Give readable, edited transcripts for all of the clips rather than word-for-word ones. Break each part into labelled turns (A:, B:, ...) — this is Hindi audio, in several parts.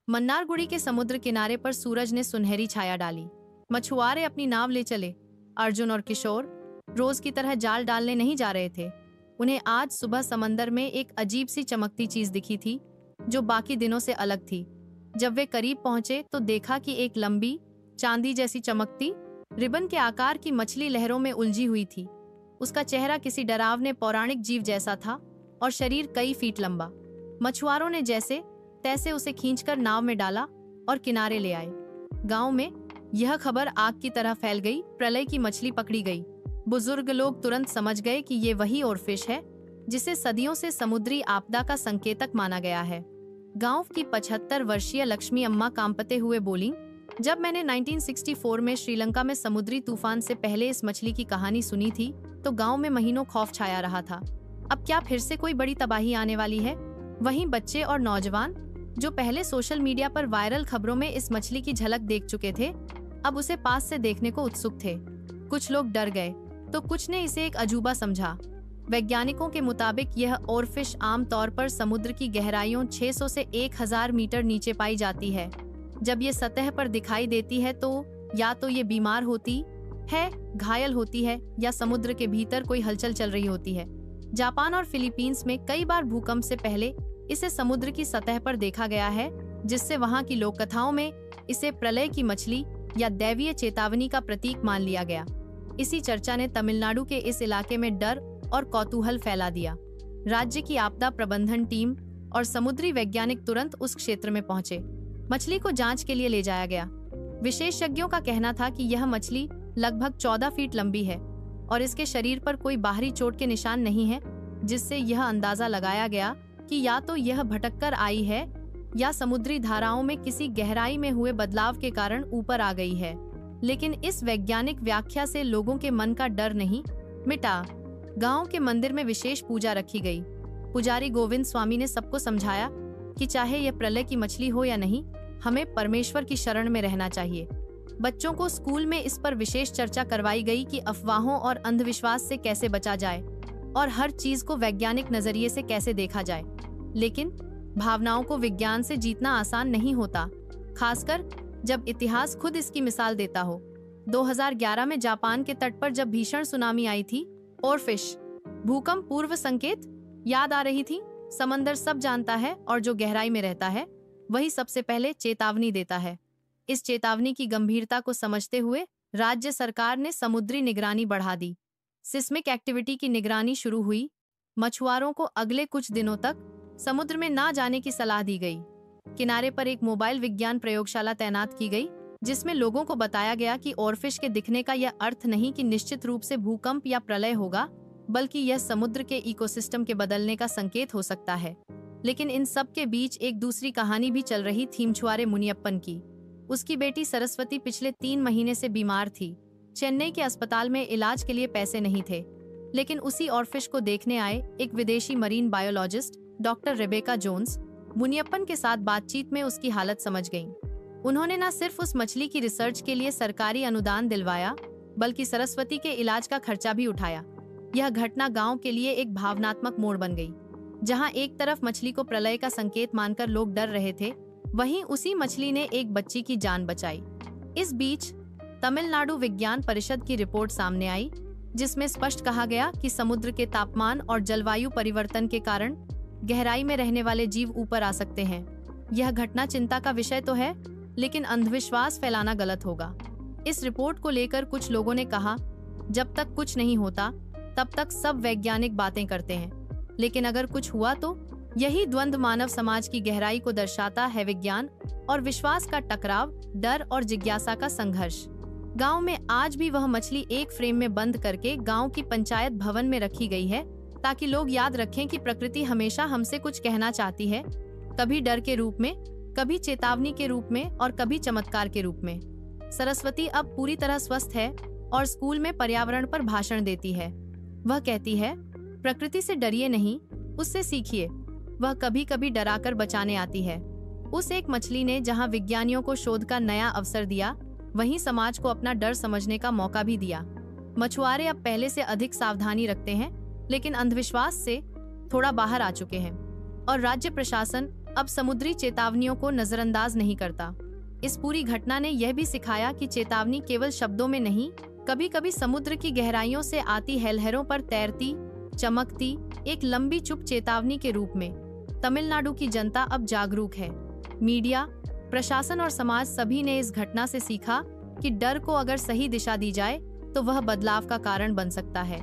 A: मन्नारगुड़ी के समुद्र किनारे पर सूरज ने सुनहरी छाया डाली। मछुआरे अपनी नाव ले चले। अर्जुन और किशोर रोज की तरह जाल डालने नहीं जा रहे थे। उन्हें आज सुबह समंदर में एक अजीब सी चमकती चीज दिखी थी, जो बाकी दिनों से अलग थी। जब वे करीब पहुंचे तो देखा कि एक लंबी, चांदी जैसी चमकती, रिबन के आकार की मछली लहरों में उलझी हुई थी। उसका चेहरा किसी डरावने पौराणिक जीव जैसा था और शरीर कई फीट लंबा। मछुआरों ने जैसे तैसे उसे खींचकर नाव में डाला और किनारे ले आए। गांव में यह खबर आग की तरह फैल गई। प्रलय की मछली पकड़ी गई। बुजुर्ग लोग तुरंत समझ गए कि ये वही ओरफिश है जिसे सदियों से समुद्री आपदा का संकेतक माना गया है। गांव की 75 वर्षीय लक्ष्मी अम्मा कांपते हुए बोली, जब मैंने 1964 में श्रीलंका में समुद्री तूफान से पहले इस मछली की कहानी सुनी थी तो गांव में महीनों खौफ छाया रहा था। अब क्या फिर से कोई बड़ी तबाही आने वाली है? वहीं बच्चे और नौजवान जो पहले सोशल मीडिया पर वायरल खबरों में इस मछली की झलक देख चुके थे, अब उसे पास से देखने को उत्सुक थे। कुछ लोग डर गए तो कुछ ने इसे एक अजूबा समझा। वैज्ञानिकों के मुताबिक यह ओरफिश आम तौर पर समुद्र की गहराइयों 600 से 1000 मीटर नीचे पाई जाती है। जब ये सतह पर दिखाई देती है तो या तो ये बीमार होती है, घायल होती है या समुद्र के भीतर कोई हलचल चल रही होती है। जापान और फिलीपींस में कई बार भूकंप से पहले इसे समुद्र की सतह पर देखा गया है, जिससे वहां की लोक कथाओं में इसे प्रलय की मछली या दैवीय चेतावनी का प्रतीक मान लिया गया। इसी चर्चा ने तमिलनाडु के इस इलाके में डर और कौतूहल फैला दिया। राज्य की आपदा प्रबंधन टीम और समुद्री वैज्ञानिक तुरंत उस क्षेत्र में पहुंचे। मछली को जांच के लिए ले जाया गया। विशेषज्ञों का कहना था कि यह मछली लगभग 14 फीट लंबी है और इसके शरीर पर कोई बाहरी चोट के निशान नहीं है, जिससे यह अंदाजा लगाया गया कि या तो यह भटककर आई है या समुद्री धाराओं में किसी गहराई में हुए बदलाव के कारण ऊपर आ गई है। लेकिन इस वैज्ञानिक व्याख्या से लोगों के मन का डर नहीं मिटा। गांव के मंदिर में विशेष पूजा रखी गई। पुजारी गोविंद स्वामी ने सबको समझाया कि चाहे यह प्रलय की मछली हो या नहीं, हमें परमेश्वर की शरण में रहना चाहिए। बच्चों को स्कूल में इस पर विशेष चर्चा करवाई गई कि अफवाहों और अंधविश्वास से कैसे बचा जाए और हर चीज को वैज्ञानिक नजरिए से कैसे देखा जाए। लेकिन भावनाओं को विज्ञान से जीतना आसान नहीं होता, खासकर जब इतिहास खुद इसकी मिसाल देता हो। 2011 में जापान के तट पर जब भीषण सुनामी आई थी, ओरफिश भूकंप पूर्व संकेत याद आ रही थी। समंदर सब जानता है और जो गहराई में रहता है वही सबसे पहले चेतावनी देता है। इस चेतावनी की गंभीरता को समझते हुए राज्य सरकार ने समुद्री निगरानी बढ़ा दी। सिस्मिक एक्टिविटी की निगरानी शुरू हुई। मछुआरों को अगले कुछ दिनों तक समुद्र में ना जाने की सलाह दी गई। किनारे पर एक मोबाइल विज्ञान प्रयोगशाला तैनात की गई, जिसमें लोगों को बताया गया कि ओरफिश के दिखने का यह अर्थ नहीं कि निश्चित रूप से भूकंप या प्रलय होगा, बल्कि यह समुद्र के इकोसिस्टम के बदलने का संकेत हो सकता है। लेकिन इन सब के बीच एक दूसरी कहानी भी चल रही थी मछुआरे मुनियप्पन की। उसकी बेटी सरस्वती पिछले 3 महीने से बीमार थी। चेन्नई के अस्पताल में इलाज के लिए पैसे नहीं थे, लेकिन उसी ओरफिश को देखने आए एक विदेशी marine biologist doctor Rebecca Jones Muniyappan के साथ बातचीत में उसकी हालत समझ गईं। उन्होंने न सिर्फ उस मछली की रिसर्च के लिए सरकारी अनुदान दिलवाया, बल्कि सरस्वती के इलाज का खर्चा भी उठाया। यह घटना गांव के लिए एक भावनात्मक मोड़ बन गई। जहां एक तरफ मछली को प्रलय का संकेत मानकर लोग डर रहे थे, वहीं उसी मछली ने एक बच्ची की जान बचाई। इस बीच तमिलनाडु विज्ञान परिषद की रिपोर्ट सामने आई, जिसमें स्पष्ट कहा गया कि समुद्र के तापमान और जलवायु परिवर्तन के कारण गहराई में रहने वाले जीव ऊपर आ सकते हैं। यह घटना चिंता का विषय तो है, लेकिन अंधविश्वास फैलाना गलत होगा। इस रिपोर्ट को लेकर कुछ लोगों ने कहा, जब तक कुछ नहीं होता तब तक सब वैज्ञानिक बातें करते हैं, लेकिन अगर कुछ हुआ तो यही द्वंद्व मानव समाज की गहराई को दर्शाता है। विज्ञान और विश्वास का टकराव, डर और जिज्ञासा का संघर्ष। गांव में आज भी वह मछली एक फ्रेम में बंद करके गांव की पंचायत भवन में रखी गई है, ताकि लोग याद रखें कि प्रकृति हमेशा हमसे कुछ कहना चाहती है, कभी डर के रूप में, कभी चेतावनी के रूप में और कभी चमत्कार के रूप में। सरस्वती अब पूरी तरह स्वस्थ है और स्कूल में पर्यावरण पर भाषण देती है। वह कहती है, प्रकृति से डरिए नहीं, उससे सीखिए। वह कभी कभी डराकर बचाने आती है। उस एक मछली ने जहां विज्ञानियों को शोध का नया अवसर दिया, वहीं समाज को अपना डर समझने का मौका भी दिया। मछुआरे अब पहले से अधिक सावधानी रखते हैं, लेकिन अंधविश्वास से थोड़ा बाहर आ चुके हैं और राज्य प्रशासन अब समुद्री चेतावनियों को नजरअंदाज नहीं करता। इस पूरी घटना ने यह भी सिखाया कि चेतावनी केवल शब्दों में नहीं, कभी कभी समुद्र की गहराइयों से आती लहरों पर तैरती, चमकती एक लंबी चुप चेतावनी के रूप में। तमिलनाडु की जनता अब जागरूक है। मीडिया, प्रशासन और समाज सभी ने इस घटना से सीखा कि डर को अगर सही दिशा दी जाए तो वह बदलाव का कारण बन सकता है।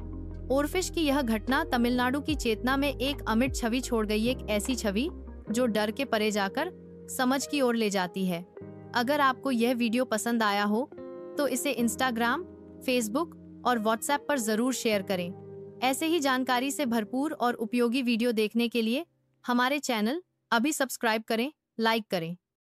A: ओरफिश की यह घटना तमिलनाडु की चेतना में एक अमिट छवि छोड़ गई, एक ऐसी छवि जो डर के परे जाकर समझ की ओर ले जाती है। अगर आपको यह वीडियो पसंद आया हो तो इसे इंस्टाग्राम, फेसबुक और व्हाट्सएप पर जरूर शेयर करें। ऐसे ही जानकारी से भरपूर और उपयोगी वीडियो देखने के लिए हमारे चैनल अभी सब्सक्राइब करें, लाइक करें।